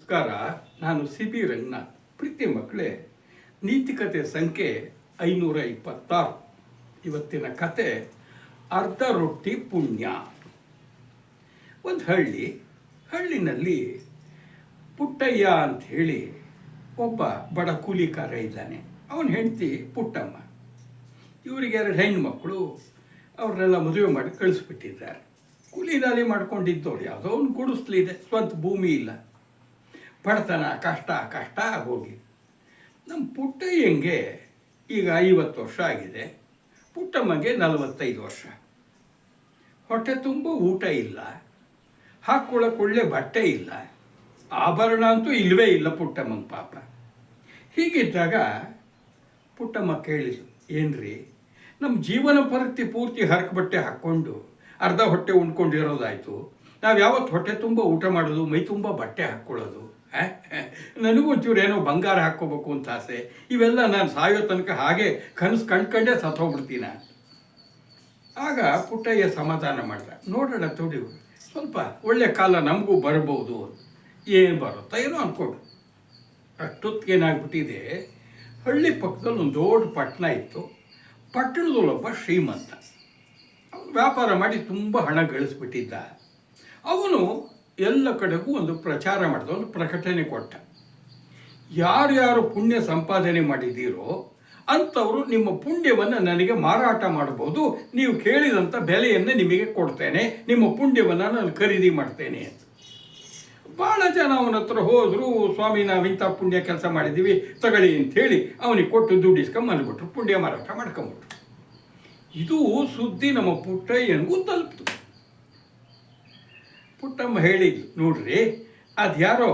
ನಮಸ್ಕಾರ. ನಾನು ಸಿ ರಂಗನಾಥ್. ಪ್ರೀತಿ ಮಕ್ಕಳೇ, ನೀತಿಕತೆ ಸಂಖ್ಯೆ 526. ಇವತ್ತಿನ ಕತೆ ಅರ್ಧ ರೊಟ್ಟಿ ಪುಣ್ಯ. ಒಂದು ಹಳ್ಳಿನಲ್ಲಿ ಪುಟ್ಟಯ್ಯ ಅಂತ ಹೇಳಿ ಒಬ್ಬ ಬಡ ಕೂಲಿಕಾರ ಇದ್ದಾನೆ. ಅವನ ಹೆಂಡತಿ ಪುಟ್ಟಮ್ಮ. ಇವರಿಗೆ 2 ಹೆಣ್ಣುಮಕ್ಕಳು. ಅವ್ರನ್ನೆಲ್ಲ ಮದುವೆ ಮಾಡಿ ಕಳಿಸ್ಬಿಟ್ಟಿದ್ದಾರೆ. ಕೂಲಿ ನಾಲಿ ಮಾಡ್ಕೊಂಡಿದ್ದವ್ರು. ಯಾವುದೋ ಒಂದು ಗುಡಿಸ್ಲಿದೆ, ಸ್ವಂತ ಭೂಮಿ ಇಲ್ಲ. ಬಡತನ ಕಷ್ಟ ಆಗೋಗಿ ನಮ್ಮ ಪುಟ್ಟಯ್ಯಂಗೆ ಈಗ 50 ವರ್ಷ ಆಗಿದೆ. ಪುಟ್ಟಮ್ಮಗೆ 45 ವರ್ಷ. ಹೊಟ್ಟೆ ತುಂಬ ಊಟ ಇಲ್ಲ, ಹಾಕ್ಕೊಳ್ಳೋಕೆ ಒಳ್ಳೆ ಬಟ್ಟೆ ಇಲ್ಲ, ಆಭರಣ ಅಂತೂ ಇಲ್ಲವೇ ಇಲ್ಲ ಪುಟ್ಟಮ್ಮಂಗೆ ಪಾಪ. ಹೀಗಿದ್ದಾಗ ಪುಟ್ಟಮ್ಮ ಕೇಳಿದ್ರು, ಏನ್ರಿ ನಮ್ಮ ಜೀವನ ಪರಿಸ್ಥಿತಿ ಪೂರ್ತಿ ಹರಕು ಬಟ್ಟೆ ಹಾಕ್ಕೊಂಡು ಅರ್ಧ ಹೊಟ್ಟೆ ಉಂಡ್ಕೊಂಡಿರೋದಾಯಿತು. ನಾವು ಯಾವತ್ತು ಹೊಟ್ಟೆ ತುಂಬ ಊಟ ಮಾಡೋದು, ಮೈ ತುಂಬ ಬಟ್ಟೆ ಹಾಕ್ಕೊಳ್ಳೋದು. ನನಗೂ ಒಂಚೂರು ಏನೋ ಬಂಗಾರ ಹಾಕ್ಕೋಬೇಕು ಅಂತ ಆಸೆ. ಇವೆಲ್ಲ ನಾನು ಸಾಯೋ ತನಕ ಹಾಗೆ ಕನಸು ಕಂಡ್ಕೊಂಡೇ ಸತ್ತೋಗ್ಬಿಡ್ತೀನ. ಆಗ ಪುಟ್ಟಯ್ಯ ಸಮಾಧಾನ ಮಾಡ್ದ, ನೋಡೋಣ ತೊಡಿ, ಸ್ವಲ್ಪ ಒಳ್ಳೆ ಕಾಲ ನಮಗೂ ಬರ್ಬೋದು. ಏನು ಬರುತ್ತಾ ಏನೋ ಅಂದ್ಕೊಂಡು ಅಷ್ಟೊತ್ತಿಗೇನಾಗ್ಬಿಟ್ಟಿದೆ, ಹಳ್ಳಿ ಪಕ್ಕದಲ್ಲಿ ಒಂದು ದೊಡ್ಡ ಪಟ್ಟಣ ಇತ್ತು. ಪಟ್ಟಣದಲ್ಲೊಬ್ಬ ಶ್ರೀಮಂತ. ಅವನು ವ್ಯಾಪಾರ ಮಾಡಿ ತುಂಬ ಹಣ ಗಳಿಸ್ಬಿಟ್ಟಿದ್ದ. ಅವನು ಎಲ್ಲ ಕಡೆಗೂ ಒಂದು ಪ್ರಚಾರ ಮಾಡಿದ, ಒಂದು ಪ್ರಕಟಣೆ ಕೊಟ್ಟ. ಯಾರ್ಯಾರು ಪುಣ್ಯ ಸಂಪಾದನೆ ಮಾಡಿದ್ದೀರೋ ಅಂಥವರು ನಿಮ್ಮ ಪುಣ್ಯವನ್ನು ನನಗೆ ಮಾರಾಟ ಮಾಡ್ಬೋದು, ನೀವು ಕೇಳಿದಂಥ ಬೆಲೆಯನ್ನು ನಿಮಗೆ ಕೊಡ್ತೇನೆ, ನಿಮ್ಮ ಪುಣ್ಯವನ್ನು ನಾನು ಖರೀದಿ ಮಾಡ್ತೇನೆ ಅಂತ. ಭಾಳ ಜನ ಅವನ ಹತ್ರ ಹೋದರು, ಸ್ವಾಮಿ ನಾವಿಂಥ ಪುಣ್ಯ ಕೆಲಸ ಮಾಡಿದ್ದೀವಿ ತಗೊಳ್ಳಿ ಅಂಥೇಳಿ ಅವನಿಗೆ ಕೊಟ್ಟು ದುಡ್ಡು ಇಸ್ಕೊಂಬಂದ್ಬಿಟ್ರು, ಪುಣ್ಯ ಮಾರಾಟ ಮಾಡ್ಕೊಂಬಿಟ್ರು. ಇದು ಸುದ್ದಿ ನಮ್ಮ ಪುಟ್ಟಯ್ಯನಿಗೂ ತಲುಪ್ತು. ಪುಟ್ಟಮ್ಮ ಹೇಳಿದ್ಲು, ನೋಡ್ರಿ ಅದು ಯಾರೋ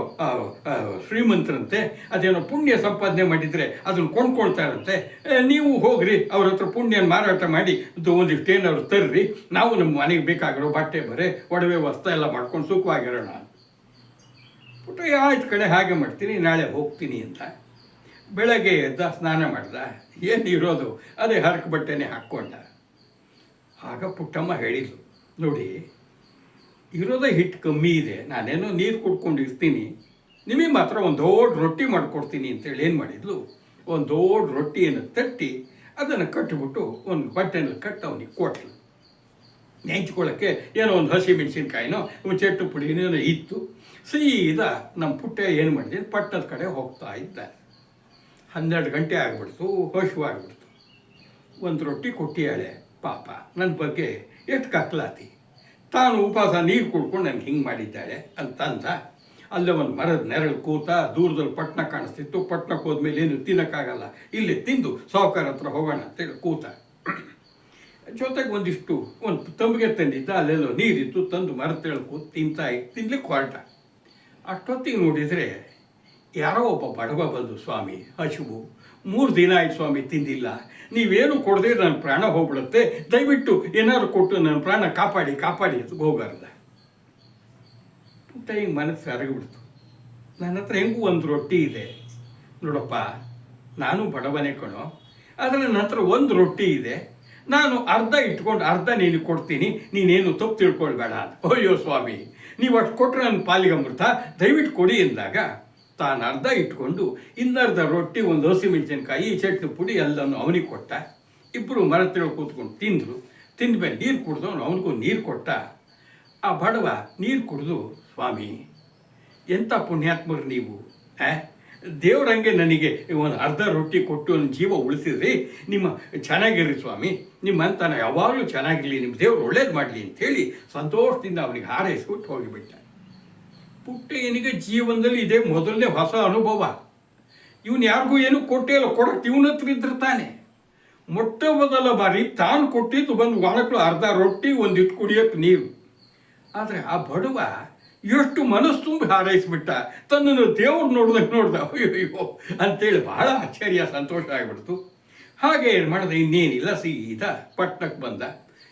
ಶ್ರೀಮಂತರಂತೆ, ಅದೇನೋ ಪುಣ್ಯ ಸಂಪಾದನೆ ಮಾಡಿದರೆ ಅದನ್ನು ಕೊಂಡ್ಕೊಳ್ತಾರಂತೆ, ನೀವು ಹೋಗ್ರಿ ಅವ್ರ ಹತ್ರ ಪುಣ್ಯನ ಮಾರಾಟ ಮಾಡಿ ಒಂದಿಷ್ಟು ಏನಾದ್ರು ತರ್ರಿ, ನಾವು ನಮ್ಮ ಮನೆಗೆ ಬೇಕಾಗಿರೋ ಬಟ್ಟೆ ಬರೆ ಒಡವೆ ವಸ್ತು ಎಲ್ಲ ಮಾಡ್ಕೊಂಡು ಸುಖವಾಗಿರೋಣ. ಪುಟ್ಟಯ್ಯ ಆಯ್ತು ಕಡೆ ಹಾಗೆ ಮಾಡ್ತೀನಿ, ನಾಳೆ ಹೋಗ್ತೀನಿ ಅಂತ. ಬೆಳಗ್ಗೆ ಎದ್ದ, ಸ್ನಾನ ಮಾಡ್ದ, ಏನು ಇರೋದು ಅದೇ ಹರಕು ಬಟ್ಟೆನೇ ಹಾಕ್ಕೊಂಡ. ಆಗ ಪುಟ್ಟಮ್ಮ ಹೇಳಿದ್ಲು, ನೋಡಿ ಇರೋದೇ ಹಿಟ್ಟು ಕಮ್ಮಿ ಇದೆ, ನಾನೇನೋ ನೀರು ಕುಡ್ಕೊಂಡಿರ್ತೀನಿ, ನಿಮಗೆ ಮಾತ್ರ ಒಂದು ದೊಡ್ಡ ರೊಟ್ಟಿ ಮಾಡಿಕೊಡ್ತೀನಿ ಅಂತೇಳಿ ಏನು ಮಾಡಿದ್ಲು, ಒಂದು ದೊಡ್ಡ ರೊಟ್ಟಿಯನ್ನು ತಟ್ಟಿ ಅದನ್ನು ಕಟ್ಟಿಬಿಟ್ಟು ಒಂದು ಬಟ್ಟೆನಲ್ಲಿ ಕಟ್ಟಿ ಅವನಿಗೆ ಕೊಟ್ಲು. ನೆಂಚ್ಕೊಳ್ಳೋಕ್ಕೆ ಏನೋ ಒಂದು ಹಸಿ ಮೆಣಸಿನ್ಕಾಯಿನೋ ಒಂದು ಚೆಟ್ಟು ಪುಡಿನೋ ಇತ್ತು. ಸೀದಾ ನಮ್ಮ ಪುಟ್ಟ ಏನು ಮಾಡಿದೆ, ಪಟ್ಟಣದ ಕಡೆ ಹೋಗ್ತಾ ಇದ್ದ. 12 ಗಂಟೆ ಆಗಿಬಿಡ್ತು, ಹಸಿವಾಗ್ಬಿಡ್ತು. ಒಂದು ರೊಟ್ಟಿ ಕೊಟ್ಟಿಯಾಳೆ ಪಾಪ, ನನ್ನ ಬಗ್ಗೆ ಎಷ್ಟು ಕತ್ಲಾತಿ, ತಾನು ಉಪವಾಸ ನೀರು ಕುಡ್ಕೊಂಡು ನನಗೆ ಹಿಂಗೆ ಮಾಡಿದ್ದಾಳೆ ಅಂತಂದ. ಅಲ್ಲೇ ಒಂದು ಮರದ ನೆರಳು ಕೂತ, ದೂರದಲ್ಲಿ ಪಟ್ಟಣ ಕಾಣಿಸ್ತಿತ್ತು. ಪಟ್ಟಣಕ್ಕೆ ಹೋದ್ಮೇಲೆ ಏನು ತಿನ್ನೋಕ್ಕಾಗಲ್ಲ, ಇಲ್ಲೇ ತಿಂದು ಸಾವುಕಾರ ಹತ್ರ ಹೋಗೋಣ ಅಂತೇಳಿ ಕೂತ. ಜೊತೆಗೆ ಒಂದು ತಂಬಿಗೆ ತಂದಿದ್ದ, ಅಲ್ಲೆಲ್ಲೋ ನೀರಿತ್ತು, ತಂದು ಮರದ ಕೂತು ತಿನ್ಲಿಕ್ಕೆ ಹೊರಟ. ಅಷ್ಟೊತ್ತಿಗೆ ನೋಡಿದರೆ ಯಾರೋ ಒಬ್ಬ ಬಡವ ಬಂದು, ಸ್ವಾಮಿ ಹಸಿವು, 3 ದಿನ ಆಯ್ತು ಸ್ವಾಮಿ ತಿಂದಿಲ್ಲ, ನೀವೇನು ಕೊಡದೆ ನನ್ನ ಪ್ರಾಣ ಹೋಗ್ಬಿಡುತ್ತೆ, ದಯವಿಟ್ಟು ಏನಾದ್ರು ಕೊಟ್ಟು ನನ್ನ ಪ್ರಾಣ ಕಾಪಾಡಿ ಅಂತ ಹೋಗಾರ್ದ. ಪುಟ್ಟ ಹಿಂಗೆ ಮನಸ್ಸು ಹರಗಿಬಿಡ್ತು. ನನ್ನ ಹತ್ರ ಹೆಂಗೂ ಒಂದು ರೊಟ್ಟಿ ಇದೆ ನೋಡಪ್ಪ, ನಾನು ಬಡವನೇ ಕಣೋ, ಆದರೆ ನನ್ನ ಹತ್ರ ಒಂದು ರೊಟ್ಟಿ ಇದೆ, ನಾನು ಅರ್ಧ ಇಟ್ಕೊಂಡು ಅರ್ಧ ನೀನು ಕೊಡ್ತೀನಿ, ನೀನೇನು ತಪ್ಪು ತಿಳ್ಕೊಳ್ಬೇಡ ಅಂತ. ಅಯ್ಯೋ ಸ್ವಾಮಿ, ನೀವು ಅಷ್ಟು ಕೊಟ್ಟರೆ ನನ್ನ ಪಾಲಿಗೆ ಅಮೃತ, ದಯವಿಟ್ಟು ಕೊಡಿ ಎಂದಾಗ ತಾನು ಅರ್ಧ ಇಟ್ಕೊಂಡು ಇನ್ನರ್ಧ ರೊಟ್ಟಿ, ಒಂದು ಹಸಿಮೆಣಸಿನ್ಕಾಯಿ, ಚಟ್ನಿ ಪುಡಿ ಎಲ್ಲನೂ ಅವನಿಗೆ ಕೊಟ್ಟ. ಇಬ್ಬರು ಮರ ತಿಳ್ಕೊಂಡು ಕೂತ್ಕೊಂಡು ತಿಂದರು. ತಿಂದಮೇಲೆ ನೀರು ಕುಡ್ದವನು ಅವನಿಗೂ ನೀರು ಕೊಟ್ಟ. ಆ ಬಡವ ನೀರು ಕುಡಿದು, ಸ್ವಾಮಿ ಎಂಥ ಪುಣ್ಯಾತ್ಮರು ನೀವು, ದೇವ್ರಂಗೆ ನನಗೆ ಒಂದು ಅರ್ಧ ರೊಟ್ಟಿ ಕೊಟ್ಟು ಒಂದು ಜೀವ ಉಳಿಸಿದ್ರಿ, ನಿಮ್ಮ ಚೆನ್ನಾಗಿರ್ರಿ ಸ್ವಾಮಿ, ನಿಮ್ಮಂತನ ಯಾವಾಗಲೂ ಚೆನ್ನಾಗಿರಲಿ, ನಿಮ್ಮ ದೇವ್ರು ಒಳ್ಳೇದು ಮಾಡಲಿ ಅಂಥೇಳಿ ಸಂತೋಷದಿಂದ ಅವನಿಗೆ ಹಾರೈಸ್ಬಿಟ್ಟು ಹೋಗಿಬಿಟ್ಟ. ಪುಟ್ಟಯ್ಯನಿಗೆ ಜೀವನದಲ್ಲಿ ಇದೇ ಮೊದಲನೇ ಹೊಸ ಅನುಭವ. ಇವನು ಯಾರಿಗೂ ಏನೂ ಕೊಟ್ಟೇ ಇಲ್ಲ, ಕೊಡೋಕ್ಕೆ ಇವನ ಹತ್ರ ಇದ್ರೆ ತಾನೆ. ಮೊಟ್ಟ ಮೊದಲ ಬಾರಿ ತಾನು ಕೊಟ್ಟಿದ್ದು ಬಂದು ಒಣಕಲು ಅರ್ಧ ರೊಟ್ಟಿ, ಒಂದಿಟ್ಟು ಕುಡಿಯೋಕ್ಕೆ ನೀರು. ಆದರೆ ಆ ಬಡವ ಎಷ್ಟು ಮನಸ್ಸು ತುಂಬಿ ಹಾರೈಸ್ಬಿಟ್ಟ, ತನ್ನನ್ನು ದೇವ್ರು ನೋಡ್ದ. ಅಯ್ಯೋ ಅಂತೇಳಿ ಭಾಳ ಆಶ್ಚರ್ಯ, ಸಂತೋಷ ಆಗಿಬಿಡ್ತು. ಹಾಗೆ ಏನು ಮಾಡಿದೆ, ಇನ್ನೇನಿಲ್ಲ, ಸೀದಾ ಪಟ್ಟಣಕ್ಕೆ ಬಂದ.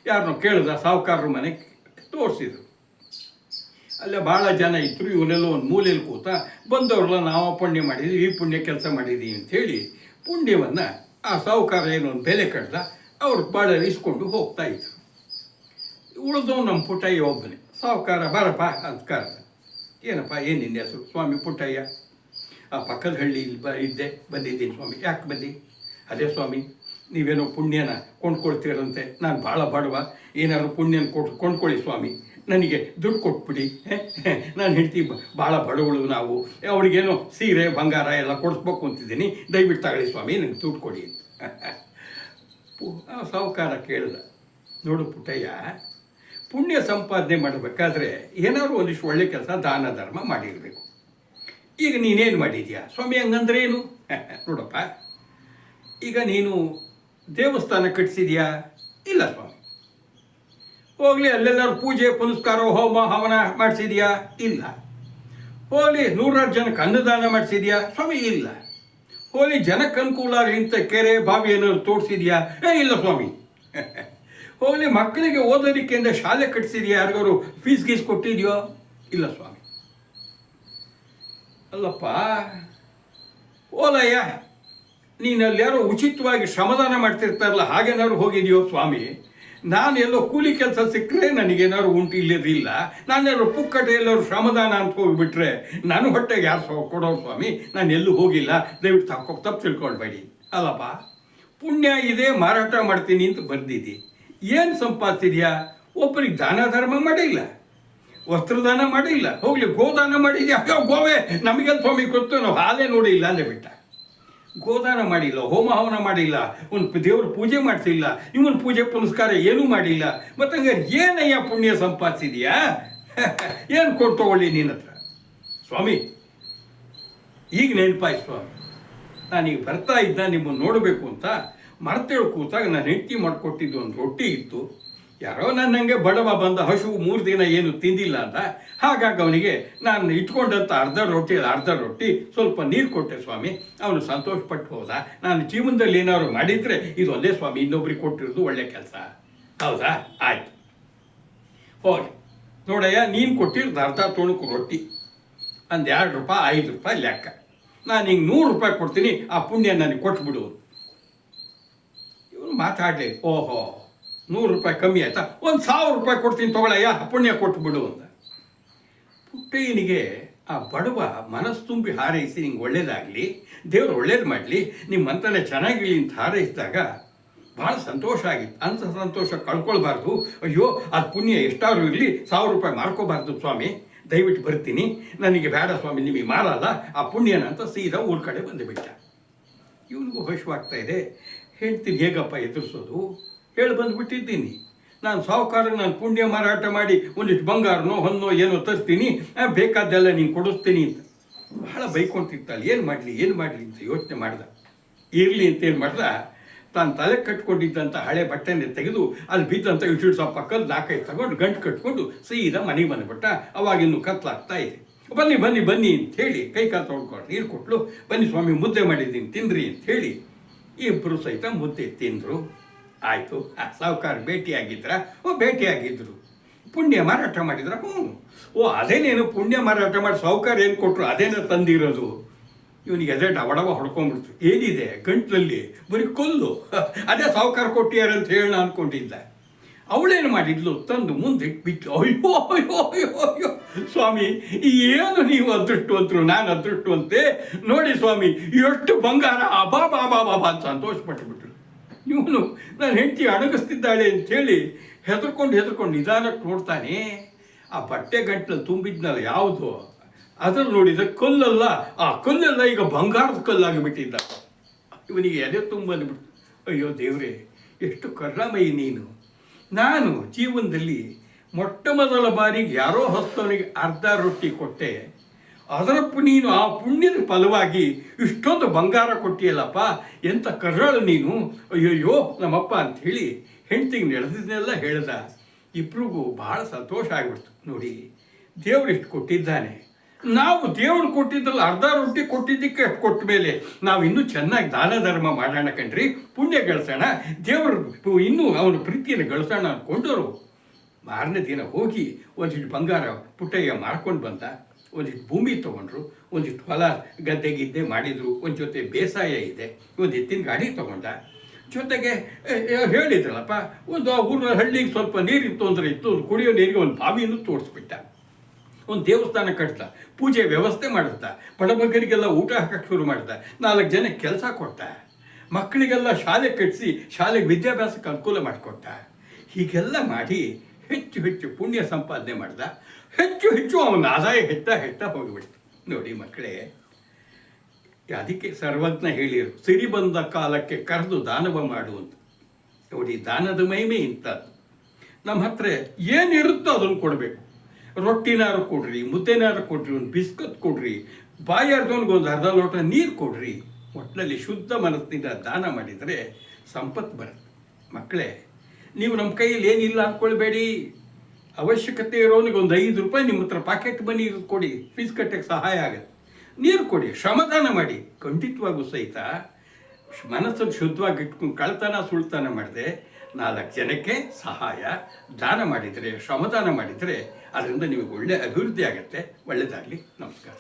ಯಾರನ್ನೋ ಕೇಳಿದ, ಸಾಹುಕಾರರ ಮನೆಗೆ ತೋರಿಸಿದ್ರು. ಅಲ್ಲೇ ಭಾಳ ಜನ ಇದ್ದರು. ಇವರೆಲ್ಲ ಒಂದು ಮೂಲೆಯಲ್ಲಿ ಕೂತ, ಬಂದವ್ರಲ್ಲ ನಾವು ಪುಣ್ಯ ಮಾಡಿದ್ವಿ, ಈ ಪುಣ್ಯ ಕೆಲಸ ಮಾಡಿದ್ದೀವಿ ಅಂಥೇಳಿ ಪುಣ್ಯವನ್ನು ಆ ಸಾಹುಕಾರ ಏನೊಂದು ಬೆಲೆ ಕಡ್ದ, ಅವ್ರು ಭಾಳ ಇಸ್ಕೊಂಡು ಹೋಗ್ತಾ ಇದ್ರು. ಉಳಿದವ್ ನಮ್ಮ ಪುಟ್ಟಯ್ಯ ಒಬ್ಬನೇ. ಸಾವುಕಾರ ಬರಪ್ಪ ಅಂತ ಕರೆದ. ಏನಪ್ಪ ಏನು ನಿನ್ನ ಹೆಸರು? ಸ್ವಾಮಿ ಪುಟ್ಟಯ್ಯ. ಆ ಪಕ್ಕದ ಹಳ್ಳಿ ಇದ್ದೆ, ಬಂದಿದ್ದೀನಿ ಸ್ವಾಮಿ. ಯಾಕೆ ಬಂದು? ಅದೇ ಸ್ವಾಮಿ, ನೀವೇನೋ ಪುಣ್ಯನ ಕೊಂಡ್ಕೊಳ್ತೀರಂತೆ. ನಾನು ಭಾಳ ಬಡವ, ಏನಾದ್ರು ಪುಣ್ಯನ ಕೊಂಡ್ಕೊಳ್ಳಿ ಸ್ವಾಮಿ, ನನಗೆ ದುಡ್ಡು ಕೊಟ್ಬಿಡಿ. ನಾನು ಹೆಂಡ್ತಿ ಭಾಳ ಬಡವಳು, ನಾವು ಅವಳಿಗೇನೋ ಸೀರೆ ಬಂಗಾರ ಎಲ್ಲ ಕೊಡಿಸ್ಬೇಕು ಅಂತಿದ್ದೀನಿ, ದಯವಿಟ್ಟು ತಗೊಳ್ಳಿ ಸ್ವಾಮಿ, ನನಗೆ ದುಡ್ಡು ಕೊಡಿ ಅಂತ. ಸಾಹುಕಾರ ಕೇಳಿದ, ನೋಡು ಪುಟ್ಟಯ್ಯ, ಪುಣ್ಯ ಸಂಪಾದನೆ ಮಾಡಬೇಕಾದ್ರೆ ಏನಾದ್ರು ಒಂದಿಷ್ಟು ಒಳ್ಳೆ ಕೆಲಸ ದಾನ ಧರ್ಮ ಮಾಡಿರಬೇಕು. ಈಗ ನೀನೇನು ಮಾಡಿದ್ಯಾ ಸ್ವಾಮಿ? ಹಂಗಂದ್ರೇನು? ನೋಡಪ್ಪ, ಈಗ ನೀನು ದೇವಸ್ಥಾನ ಕಟ್ಟಿಸಿದ್ಯಾ? ಇಲ್ಲ ಸ್ವಾಮಿ. ಹೋಗಲಿ, ಅಲ್ಲೆಲ್ಲರೂ ಪೂಜೆ ಪುನಸ್ಕಾರ ಹೋಮ ಹವನ ಮಾಡಿಸಿದ್ಯಾ? ಇಲ್ಲ. ಹೋಗಲಿ, 100 ಜನಕ್ಕೆ ಅನ್ನದಾನ ಮಾಡಿಸಿದ್ಯಾ? ಸ್ವಾಮಿ ಇಲ್ಲ. ಹೋಗಲಿ, ಜನಕ್ಕೆ ಅನುಕೂಲ ಆಗಲಿ ಅಂತ ಕೆರೆ ಬಾವಿ ಏನಾದ್ರು ತೋರಿಸಿದ್ಯಾ? ಇಲ್ಲ ಸ್ವಾಮಿ. ಹೋಗಲಿ, ಮಕ್ಕಳಿಗೆ ಓದೋದಕ್ಕೆ ಅಂತ ಶಾಲೆ ಕಟ್ಟಿಸಿದ್ಯಾ? ಯಾರಿಗಾರು ಫೀಸ್ ಗೀಸ್ ಕೊಟ್ಟಿದ್ಯೋ? ಇಲ್ಲ ಸ್ವಾಮಿ. ಅಲ್ಲಪ್ಪ ಓಲಯ್ಯ, ನೀನಲ್ಲಿ ಯಾರೋ ಉಚಿತವಾಗಿ ಶ್ರಮದಾನ ಮಾಡ್ತಿರ್ತಾರಲ್ಲ, ಹಾಗೇನಾದ್ರು ಹೋಗಿದೆಯೋ? ಸ್ವಾಮಿ, ನಾನು ಎಲ್ಲೋ ಕೂಲಿ ಕೆಲಸ ಸಿಕ್ಕರೆ ನನಗೇನಾದ್ರು ಉಂಟು, ಇಲ್ಲದಿಲ್ಲ. ನಾನೆಲ್ಲರೂ ಪುಕ್ಕಟೆ ಎಲ್ಲರೂ ಶ್ರಮದಾನ ಅಂತ ಹೋಗಿಬಿಟ್ರೆ ನಾನು ಹೊಟ್ಟೆಗೆ ಯಾರು ಕೊಡೋರು ಸ್ವಾಮಿ? ನಾನು ಎಲ್ಲೂ ಹೋಗಿಲ್ಲ, ದಯವಿಟ್ಟು ತಪ್ಪು ತಿಳ್ಕೊಳ್ಬೇಡಿ. ಅಲ್ಲಪ್ಪ, ಪುಣ್ಯ ಇದೆ, ಮಾರಾಟ ಮಾಡ್ತೀನಿ ಅಂತ ಬಂದಿದ್ದಿ, ಏನು ಸಂಪಾದಿಸಿದ್ಯಾ? ಒಬ್ಬರಿಗೆ ದಾನ ಧರ್ಮ ಮಾಡಿಲ್ಲ, ವಸ್ತ್ರದಾನ ಮಾಡಿಲ್ಲ, ಹೋಗ್ಲಿ ಗೋದಾನ ಮಾಡಿದ್ಯಾ? ಅಯ್ಯೋ ಗೋವೆ, ನಮಗೆಲ್ಲ ಸ್ವಾಮಿ ಗೊತ್ತು, ನಾವು ಹಾಲೇ ನೋಡಿಲ್ಲ ಅಂದೇ ಬಿಟ್ಟ. ಗೋದಾನ ಮಾಡಿಲ್ಲ, ಹೋಮ ಹವನ ಮಾಡಿಲ್ಲ, ಒಂದು ದೇವ್ರ ಪೂಜೆ ಮಾಡ್ತಿಲ್ಲ, ಇವನ್ ಪೂಜೆ ಪುನಸ್ಕಾರ ಏನೂ ಮಾಡಿಲ್ಲ. ಮತ್ತೆ ಹಂಗಾರೆ ಏನಯ್ಯ ಪುಣ್ಯ ಸಂಪಾದಿಸಿದ್ಯಾ? ಏನು ಕೊಟ್ಟು ತಗೊಳ್ಳಿ ನಿನ್ನ ಹತ್ರ? ಸ್ವಾಮಿ, ಈಗ ನೆನಪಾಯ್ತು ಸ್ವಾಮಿ, ನಾನೀಗ ಬರ್ತಾ ಇದ್ದ ನಿಮ್ಮನ್ನು ನೋಡಬೇಕು ಅಂತ ಮರ್ತೇಳು ಕೂತಾಗ ನಾನು ಹೆಂಡತಿ ಮಾಡಿಕೊಟ್ಟಿದ್ದು ಒಂದು ರೊಟ್ಟಿ ಇತ್ತು. ಯಾರೋ ನನ್ನಂಗೆ ಬಡವ ಬಂದ, ಹಸು 3 ದಿನ ಏನು ತಿಂದಿಲ್ಲ ಅಂತ. ಹಾಗಾಗಿ ಅವನಿಗೆ ನಾನು ಇಟ್ಕೊಂಡಂಥ ಅರ್ಧ ರೊಟ್ಟಿ ಸ್ವಲ್ಪ ನೀರು ಕೊಟ್ಟೆ ಸ್ವಾಮಿ. ಅವನು ಸಂತೋಷಪಟ್ಟು ಹೋದ. ನಾನು ಜೀವನದಲ್ಲಿ ಏನಾದ್ರು ಮಾಡಿದರೆ ಇದು ಒಂದೇ ಸ್ವಾಮಿ, ಇನ್ನೊಬ್ರಿಗೆ ಕೊಟ್ಟಿರೋದು ಒಳ್ಳೆ ಕೆಲಸ. ಹೌದಾ? ಆಯ್ತು, ಹೋಗಿ ನೋಡಯ್ಯ, ನೀನು ಕೊಟ್ಟಿರೋದು ಅರ್ಧ ತುಣುಕು ರೊಟ್ಟಿ, ಒಂದು 2 ರೂಪಾಯಿ 5 ರೂಪಾಯಿ ಲೆಕ್ಕ. ನಾನು ಹಿಂಗೆ 100 ರೂಪಾಯಿ ಕೊಡ್ತೀನಿ, ಆ ಪುಣ್ಯ ನನಗೆ ಕೊಟ್ಬಿಡು. ಇವನು ಮಾತಾಡಲಿ, ಓಹೋ 100 ರೂಪಾಯಿ ಕಮ್ಮಿ ಆಯ್ತಾ, 1000 ರೂಪಾಯಿ ಕೊಡ್ತೀನಿ ತಗೊಳ್ಳಯ್ಯ, ಪುಣ್ಯ ಕೊಟ್ಬಿಡು ಅಂತ. ಪುಟ್ಟಯ್ಯನಿಗೆ ಆ ಬಡವ ಮನಸ್ಸು ತುಂಬಿ ಹಾರೈಸಿ, ನಿಂಗೆ ಒಳ್ಳೇದಾಗಲಿ, ದೇವ್ರು ಒಳ್ಳೇದು ಮಾಡಲಿ, ನಿಮ್ಮಂತಲೇ ಚೆನ್ನಾಗಿರಲಿ ಅಂತ ಹಾರೈಸಿದಾಗ ಭಾಳ ಸಂತೋಷ ಆಗಿತ್ತು. ಅಂಥ ಸಂತೋಷ ಕಳ್ಕೊಳ್ಬಾರ್ದು. ಅಯ್ಯೋ, ಅದು ಪುಣ್ಯ ಎಷ್ಟಾದ್ರು ಇರಲಿ, 1000 ರೂಪಾಯಿ ಮಾರ್ಕೋಬಾರ್ದು ಸ್ವಾಮಿ, ದಯವಿಟ್ಟು ಬರ್ತೀನಿ, ನನಗೆ ಬೇಡ ಸ್ವಾಮಿ, ನಿಮಗೆ ಮಾರಲ್ಲ ಆ ಪುಣ್ಯನ ಅಂತ ಸೀದಾ ಊರ ಕಡೆ ಬಂದುಬಿಟ್ಟ. ಇವನಿಗೂ ಹಸುವಾಗ್ತಾ ಇದೆ, ಹೇಳ್ತೀನಿ ಹೇಗಪ್ಪ ಎದುರಿಸೋದು? ಹೇಳಿ ಬಂದುಬಿಟ್ಟಿದ್ದೀನಿ, ನಾನು ಸಾಹುಕಾರರಿಗೆ ನಾನು ಪುಣ್ಯ ಮಾರಾಟ ಮಾಡಿ ಒಂದಿಷ್ಟು ಬಂಗಾರನೋ ಹೊನ್ನೋ ಏನೋ ತರ್ತೀನಿ, ಬೇಕಾದ್ದೆಲ್ಲ ನೀನು ಕೊಡಿಸ್ತೀನಿ ಅಂತ ಭಾಳ ಬೈಕೊಂತಿರ್ತಾಳೆ. ಏನು ಮಾಡಲಿ ಅಂತ ಯೋಚನೆ ಮಾಡ್ದ. ಇರಲಿ ಅಂತ ಏನು ಮಾಡ್ದ, ತಾನು ತಲೆ ಕಟ್ಕೊಂಡಿದ್ದಂಥ ಹಳೆ ಬಟ್ಟೆನೇ ತೆಗೆದು ಅಲ್ಲಿ ಬಿದ್ದಂಥ ಇಟ್ಟು ಸ್ವಲ್ಪ ಪಕ್ಕದ 4-5 ತಗೊಂಡು ಗಂಟು ಕಟ್ಕೊಂಡು ಸೀದಾ ಮನೆಗೆ ಬಂದುಬಿಟ್ಟ. ಅವಾಗಿನ್ನೂ ಕತ್ಲಾಗ್ತಾ ಇದೆ. ಬನ್ನಿ ಅಂತ ಹೇಳಿ ಕೈ ಕಾಲು ತೊಳ್ಕೊಂಡು ನೀರು ಕೊಟ್ಟಲು. ಬನ್ನಿ ಸ್ವಾಮಿ, ಮುದ್ದೆ ಮಾಡಿದ್ದೀನಿ ತಿಂದ್ರಿ ಅಂತ ಹೇಳಿ ಇಬ್ಬರು ಸಹಿತ ಮುದ್ದೆ ತಿಂದರು. ಆಯಿತು. ಸಾಹುಕಾರ ಭೇಟಿಯಾಗಿದ್ರ? ಭೇಟಿಯಾಗಿದ್ದರು. ಪುಣ್ಯ ಮಾರಾಟ ಮಾಡಿದ್ರ? ಅದೇನೇನು ಪುಣ್ಯ ಮಾರಾಟ ಮಾಡಿ ಸಾಹುಕಾರ ಏನು ಕೊಟ್ಟರು ಅದೇನೋ ತಂದಿರೋದು. ಇವನಿಗೆ ಅದೇ ಡವಡವ ಹೊಡ್ಕೊಂಡ್ಬಿಡ್ತು. ಏನಿದೆ ಗಂಟ್ಲಲ್ಲಿ? ಬರೀ ಕೊಲ್ಲು. ಅದೇ ಸಾಹುಕಾರ ಕೊಟ್ಟಿಯಾರಂತ ಹೇಳೋಣ ಅಂದ್ಕೊಂಡಿದ್ದ. ಅವಳೇನು ಮಾಡಿದ್ಲು, ತಂದು ಮುಂದೆ ಬಿಟ್ಟು, ಅಯ್ಯೋ ಅಯ್ಯೋ ಅಯ್ಯೋ ಅಯ್ಯೋ ಸ್ವಾಮಿ, ಏನು ನೀವು ಅದೃಷ್ಟವಂತರು, ನಾನು ಅದೃಷ್ಟವಂತೆ ನೋಡಿ ಸ್ವಾಮಿ, ಎಷ್ಟು ಬಂಗಾರ, ಅಬಾಬಾಬಾಬಾಬಾ ಅಂತ ಸಂತೋಷಪಟ್ಟುಬಿಟ್ರು. ಇವನು ನಾನು ಹೆಂಡತಿ ಅಡಗಿಸ್ತಿದ್ದಾಳೆ ಅಂಥೇಳಿ ಹೆದರ್ಕೊಂಡು ನಿಧಾನಕ್ಕೆ ನೋಡ್ತಾನೆ. ಆ ಬಟ್ಟೆ ಗಂಟ್ಲಲ್ಲಿ ತುಂಬಿದ್ನಲ್ಲ ಯಾವುದು, ಅದ್ರಲ್ಲಿ ನೋಡಿದರೆ ಕಲ್ಲಲ್ಲ, ಆ ಕಲ್ಲೆಲ್ಲ ಈಗ ಬಂಗಾರದ ಕಲ್ಲಾಗಿ ಬಿಟ್ಟಿದ್ದ. ಇವನಿಗೆ ಎದೆ ತುಂಬಂದ್ಬಿಡ್ತು. ಅಯ್ಯೋ ದೇವರೇ, ಎಷ್ಟು ಕರುಣಾಮಯಿ ನೀನು. ನಾನು ಜೀವನದಲ್ಲಿ ಮೊಟ್ಟ ಮೊದಲ ಬಾರಿಗೆ ಯಾರೋ ಹೊಸ್ತವನಿಗೆ ಅರ್ಧ ರೊಟ್ಟಿ ಕೊಟ್ಟೆ, ಅದರ ನೀನು ಆ ಪುಣ್ಯದ ಫಲವಾಗಿ ಇಷ್ಟೊಂದು ಬಂಗಾರ ಕೊಟ್ಟಿಯಲ್ಲಪ್ಪ, ಎಂಥ ಕರ್ರಾಳು ನೀನು, ಅಯ್ಯಯ್ಯೋ ನಮ್ಮಪ್ಪ ಅಂಥೇಳಿ ಹೆಂಡ್ತಿಗೆ ನಡೆದಿದ್ದನ್ನೆಲ್ಲ ಹೇಳ್ದ. ಇಬ್ರಿಗೂ ಭಾಳ ಸಂತೋಷ ಆಗಿಬಿಡ್ತು. ನೋಡಿ, ದೇವ್ರು ಇಷ್ಟು ಕೊಟ್ಟಿದ್ದಾನೆ, ನಾವು ದೇವ್ರು ಕೊಟ್ಟಿದ್ದಲ್ಲಿ ಅರ್ಧ ರೊಟ್ಟಿ ಕೊಟ್ಟಿದ್ದಕ್ಕೆ ಅಷ್ಟು ಕೊಟ್ಟ ಮೇಲೆ ನಾವು ಇನ್ನೂ ಚೆನ್ನಾಗಿ ದಾನ ಧರ್ಮ ಮಾಡೋಣ ಕಣ್ರಿ, ಪುಣ್ಯ ಗಳಿಸೋಣ, ದೇವರು ಇನ್ನೂ ಅವನ ಪ್ರೀತಿಯನ್ನು ಗಳಿಸೋಣ ಅಂದ್ಕೊಂಡವರು. ಮಾರನೇ ದಿನ ಹೋಗಿ ಒಂದಿಷ್ಟು ಬಂಗಾರ ಪುಟ್ಟಯ್ಯ ಮಾರ್ಕೊಂಡು ಬಂದ. ಒಂದಿಷ್ಟು ಭೂಮಿ ತೊಗೊಂಡ್ರು, ಒಂದಿಷ್ಟು ಹೊಲ ಗದ್ದೆ ಮಾಡಿದರು, ಒಂದು ಜೊತೆ ಬೇಸಾಯ ಇದೆ, ಒಂದು ಎತ್ತಿನ ಗಾಡಿ ತೊಗೊಂಡ. ಜೊತೆಗೆ ಹೇಳಿದ್ರಲ್ಲಪ್ಪ, ಒಂದು ಊರಿನ ಹಳ್ಳಿಗೆ ಸ್ವಲ್ಪ ನೀರಿತ್ತು ತೊಂದರೆ ಇತ್ತು, ಒಂದು ಕುಡಿಯೋ ನೀರಿಗೆ ಒಂದು ಬಾವಿಯನ್ನು ತೋರಿಸ್ಬಿಟ್ಟ. ಒಂದು ದೇವಸ್ಥಾನ ಕಟ್ದ, ಪೂಜೆ ವ್ಯವಸ್ಥೆ ಮಾಡ್ದ, ಬಡಬಗ್ಗರಿಗೆಲ್ಲ ಊಟ ಹಾಕಕ್ಕೆ ಶುರು ಮಾಡ್ದ, 4 ಜನಕ್ಕೆ ಕೆಲಸ ಕೊಟ್ಟ, ಮಕ್ಕಳಿಗೆಲ್ಲ ಶಾಲೆ ಕಟ್ಟಿಸಿ ಶಾಲೆಗೆ ವಿದ್ಯಾಭ್ಯಾಸಕ್ಕೆ ಅನುಕೂಲ ಮಾಡಿಕೊಟ್ಟ. ಹೀಗೆಲ್ಲ ಮಾಡಿ ಹೆಚ್ಚು ಹೆಚ್ಚು ಪುಣ್ಯ ಸಂಪಾದನೆ ಮಾಡ್ದ. ಹೆಚ್ಚು ಹೆಚ್ಚು ಅವನ ಆದಾಯ ಹೆಚ್ಚ ಹೋಗಿಬಿಡ್ತು. ನೋಡಿ ಮಕ್ಕಳೇ, ಅದಕ್ಕೆ ಸರ್ವಜ್ಞ ಹೇಳಿರು, ಸಿರಿ ಬಂದ ಕಾಲಕ್ಕೆ ಕರೆದು ದಾನವ ಮಾಡುವಂತ. ನೋಡಿ, ದಾನದ ಮಹಿಮೆ ಇಂಥದ್ದು. ನಮ್ಮ ಹತ್ರ ಏನಿರುತ್ತೋ ಅದನ್ನು ಕೊಡಬೇಕು. ರೊಟ್ಟಿನಾರು ಕೊಡ್ರಿ, ಮುದ್ದೆನಾರು ಕೊಡ್ರಿ, ಒಂದು ಬಿಸ್ಕತ್ ಕೊಡ್ರಿ, ಬಾಯಾರ್ದವನಿಗೆ ಒಂದು ಅರ್ಧ ಲೋಟ ನೀರು ಕೊಡ್ರಿ. ಒಟ್ಟಿನಲ್ಲಿ ಶುದ್ಧ ಮನಸ್ಸಿನಿಂದ ದಾನ ಮಾಡಿದರೆ ಸಂಪತ್ತು ಬರುತ್ತೆ. ಮಕ್ಕಳೇ, ನೀವು ನಮ್ಮ ಕೈಯಲ್ಲಿ ಏನಿಲ್ಲ ಅಂದ್ಕೊಳ್ಬೇಡಿ. ಅವಶ್ಯಕತೆ ಇರೋನಿಗೆ ಒಂದು 5 ರೂಪಾಯಿ ನಿಮ್ಮ ಹತ್ರ ಪಾಕೆಟ್ ಮನಿ ಕೊಡಿ, ಫೀಸ್ ಕಟ್ಟಕ್ಕೆ ಸಹಾಯ ಆಗುತ್ತೆ. ನೀರು ಕೊಡಿ, ಶ್ರಮದಾನ ಮಾಡಿ. ಖಂಡಿತವಾಗೂ ಸಹಿತ ಮನಸ್ಸನ್ನು ಶುದ್ಧವಾಗಿ ಇಟ್ಕೊಂಡು ಕಳ್ತನ ಸುಳ್ತನ ಮಾಡಿದೆ 4 ಜನಕ್ಕೆ ಸಹಾಯ ದಾನ ಮಾಡಿದರೆ, ಶ್ರಮದಾನ ಮಾಡಿದರೆ ಅದರಿಂದ ನಿಮಗೆ ಒಳ್ಳೆಯ ಅಭಿವೃದ್ಧಿ ಆಗುತ್ತೆ. ಒಳ್ಳೆಯದಾಗಲಿ. ನಮಸ್ಕಾರ.